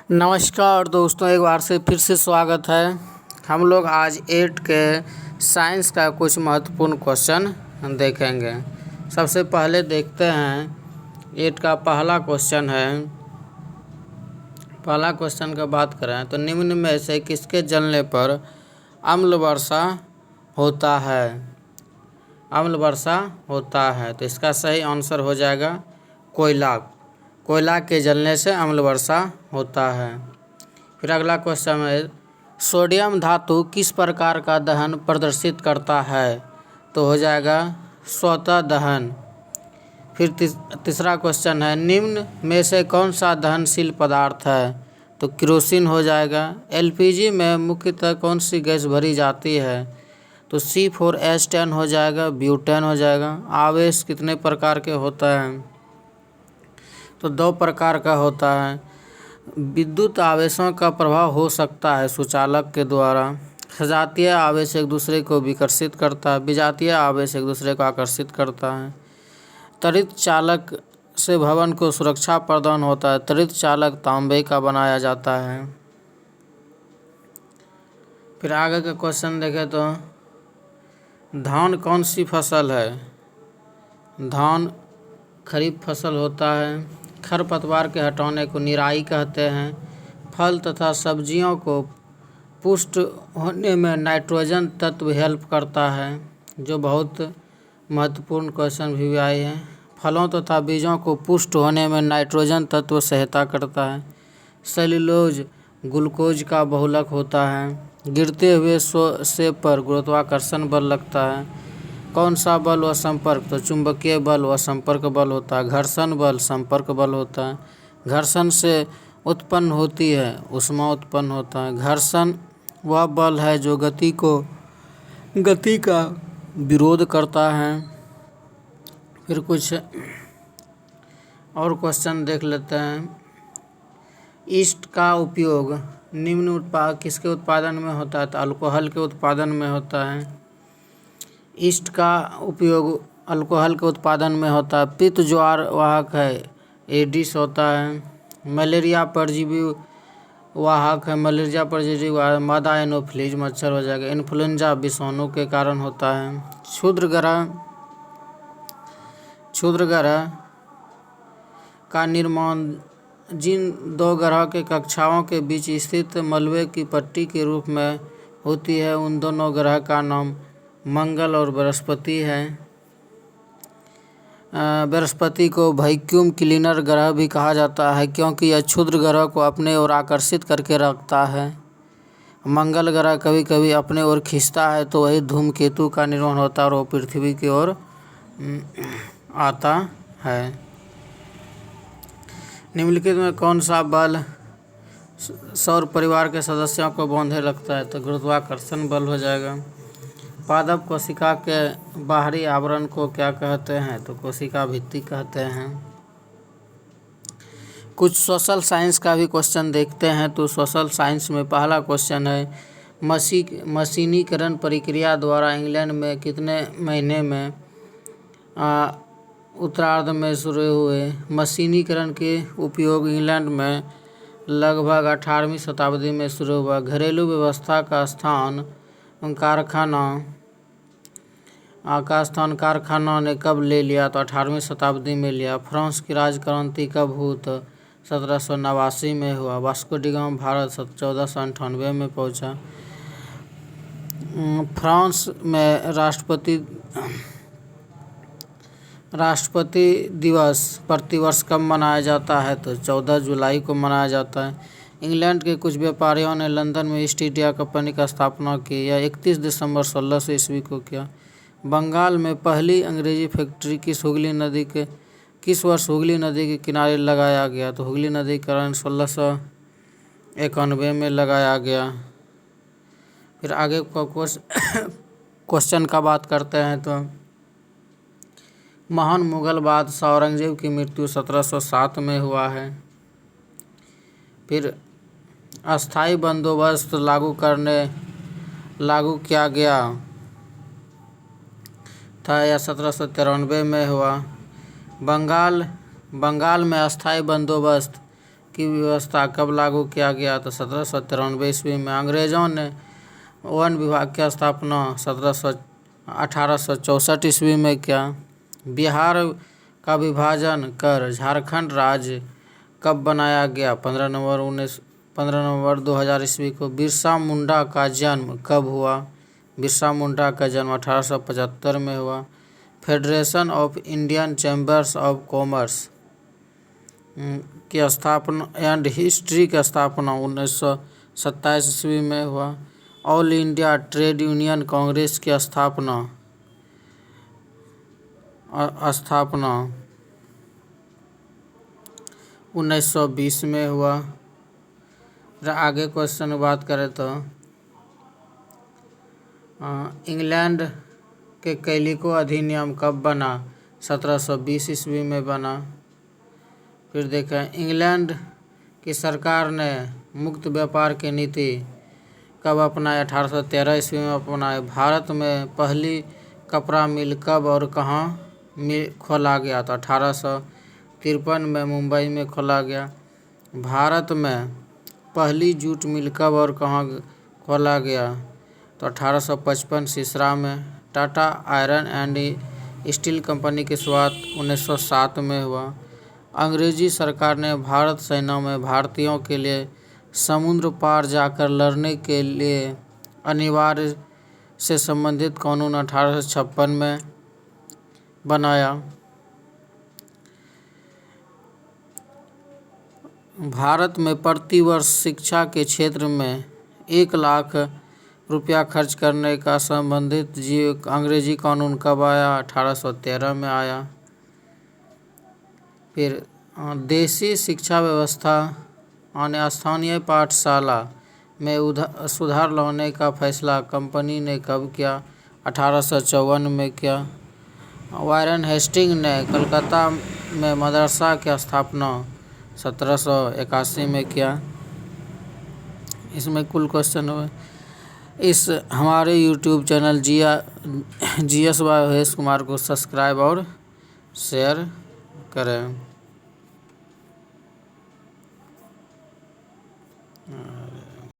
नमस्कार दोस्तों, एक बार से फिर से स्वागत है। हम लोग आज 8 के साइंस का कुछ महत्वपूर्ण क्वेश्चन देखेंगे। सबसे पहले देखते हैं 8 का पहला क्वेश्चन है। पहला क्वेश्चन का बात करें तो निम्न में से किसके जलने पर अम्ल वर्षा होता है? अम्ल वर्षा होता है तो इसका सही आंसर हो जाएगा कोयला। कोयला के जलने से अम्ल वर्षा होता है। फिर अगला क्वेश्चन है, सोडियम धातु किस प्रकार का दहन प्रदर्शित करता है? तो हो जाएगा स्वतः दहन। फिर तीसरा क्वेश्चन है, निम्न में से कौन सा दहनशील पदार्थ है? तो केरोसिन हो जाएगा। एलपीजी में मुख्यतः कौन सी गैस भरी जाती है? तो C4H10 हो जाएगा, ब्यूटेन हो जाएगा। आवेश कितने प्रकार के होता है? तो 2 प्रकार का होता है। विद्युत आवेशों का प्रभाव हो सकता है सुचालक के द्वारा। सजातीय आवेश एक दूसरे को विकर्षित करता है, विजातीय आवेश एक दूसरे को आकर्षित करता है। त्वरित चालक से भवन को सुरक्षा प्रदान होता है। त्वरित चालक तांबे का बनाया जाता है। फिर आगे का क्वेश्चन देखें तो धान कौन सी फसल है? धान खरीफ फसल होता है। खरपतवार के हटाने को निराई कहते हैं। फल तथा सब्जियों को पुष्ट होने में नाइट्रोजन तत्व हेल्प करता है, जो बहुत महत्वपूर्ण क्वेश्चन भी आए हैं। फलों तथा बीजों को पुष्ट होने में नाइट्रोजन तत्व सहायता करता है। सेल्यूलोज ग्लूकोज का बहुलक होता है। गिरते हुए सेब पर गुरुत्वाकर्षण बल लगता है। कौन सा बल व संपर्क? तो चुंबकीय बल व संपर्क बल होता है। घर्षण बल संपर्क बल होता है। घर्षण से उत्पन्न होती है ऊष्मा उत्पन्न होता है। घर्षण वह बल है जो गति का विरोध करता है। फिर कुछ और क्वेश्चन देख लेते हैं। ईस्ट का उपयोग निम्न उत्पाद किसके उत्पादन में होता है? तो अल्कोहल के उत्पादन में होता है। ईस्ट का उपयोग अल्कोहल के उत्पादन में होता है। पित्त ज्वार वाहक है, एडिस होता है। मलेरिया परजीवी वाहक है, मलेरिया परजीवी मादा एनोफिलीज मच्छर हो जाएगा। इन्फ्लुएंजा विषाणु के कारण होता है। क्षुद्र ग्रह का निर्माण जिन 2 ग्रह के कक्षाओं के बीच स्थित मलबे की पट्टी के रूप में होती है, उन दोनों ग्रह का नाम मंगल और बृहस्पति है। बृहस्पति को वैक्यूम क्लीनर ग्रह भी कहा जाता है, क्योंकि यह क्षुद्र ग्रह को अपने ओर आकर्षित करके रखता है। मंगल ग्रह कभी कभी अपने ओर खींचता है, तो वही धूमकेतु का निर्माण होता है और वो पृथ्वी की ओर आता है। निम्नलिखित में कौन सा बल सौर परिवार के सदस्यों को बांधे रखता है? तो गुरुत्वाकर्षण बल हो जाएगा। पादप कोशिका के बाहरी आवरण को क्या कहते हैं? तो कोशिका भित्ति कहते हैं। कुछ सोशल साइंस का भी क्वेश्चन देखते हैं। तो सोशल साइंस में पहला क्वेश्चन है, मशीनीकरण प्रक्रिया द्वारा इंग्लैंड में कितने महीने में उत्तरार्ध में शुरू हुए? मशीनीकरण के उपयोग इंग्लैंड में लगभग 18वीं शताब्दी में शुरू हुआ। घरेलू व्यवस्था का स्थान कारखाना ने कब ले लिया? तो 18वीं शताब्दी में लिया। फ्रांस की राज क्रांति कब हुई? तो 1789 में हुआ। वास्को डी गामा भारत 1498 में पहुंचा। फ्रांस में राष्ट्रपति दिवस प्रतिवर्ष कब मनाया जाता है? तो 14 जुलाई को मनाया जाता है। इंग्लैंड के कुछ व्यापारियों ने लंदन में ईस्ट इंडिया कंपनी का स्थापना की। यह 31 दिसंबर 1600 ईस्वी को किया। बंगाल में पहली अंग्रेजी फैक्ट्री किस वर्ष हुगली नदी के किनारे लगाया गया? तो हुगली नदी के कारण 1691 में लगाया गया। फिर आगे का क्वेश्चन का बात करते हैं। तो महान मुगल बादशाह औरंगजेब की मृत्यु 1707 में हुआ है। फिर अस्थाई बंदोबस्त लागू किया गया था, यह 1793 में हुआ। बंगाल में अस्थाई बंदोबस्त की व्यवस्था कब लागू किया गया? तो 1793 ईस्वी में। अंग्रेजों ने वन विभाग की स्थापना 1864 ईस्वी में किया। बिहार का विभाजन कर झारखंड राज्य कब बनाया गया? 15 नवंबर 2000 ईस्वी को। बिरसा मुंडा का जन्म कब हुआ? बिरसा मुंडा का जन्म 1875 में हुआ। Federation of Indian chambers of commerce की स्थापना एंड हिस्ट्री की स्थापना 1927 ईस्वी में हुआ। All India trade union Congress की स्थापना 1920 में हुआ। आगे क्वेश्चन में बात करें तो इंग्लैंड के कैलिको अधिनियम कब बना? 1720 ईस्वी में बना। फिर देखें इंग्लैंड की सरकार ने मुक्त व्यापार की नीति कब अपनाई? 1813 ईस्वी में अपनाई। भारत में पहली कपड़ा मिल कब और कहाँ खोला गया? तो 1853 में मुंबई में खोला गया। भारत में पहली जूट मिल कब और कहाँ खोला गया? तो 1855 सिसरा में। Tata iron and steel company की शुरुआत 1907 में हुआ। अंग्रेजी सरकार ने भारत सेना में भारतीयों के लिए समुद्र पार जाकर लड़ने के लिए अनिवार्य से संबंधित कानून 1856 में बनाया। भारत में प्रतिवर्ष शिक्षा के क्षेत्र में 1 लाख रुपया खर्च करने का संबंधित अंग्रेजी कानून कब आया? 1813 में आया। फिर देशी शिक्षा व्यवस्था और स्थानीय पाठशाला में सुधार लाने का फैसला कंपनी ने कब किया? 1854 में किया। वारेन हेस्टिंग ने कलकत्ता में मदरसा की स्थापना 1781 में किया। इसमें कुल क्वेश्चन हुए। इस हमारे YouTube channel GS by Mahesh Kumar को सब्सक्राइब और शेयर करें।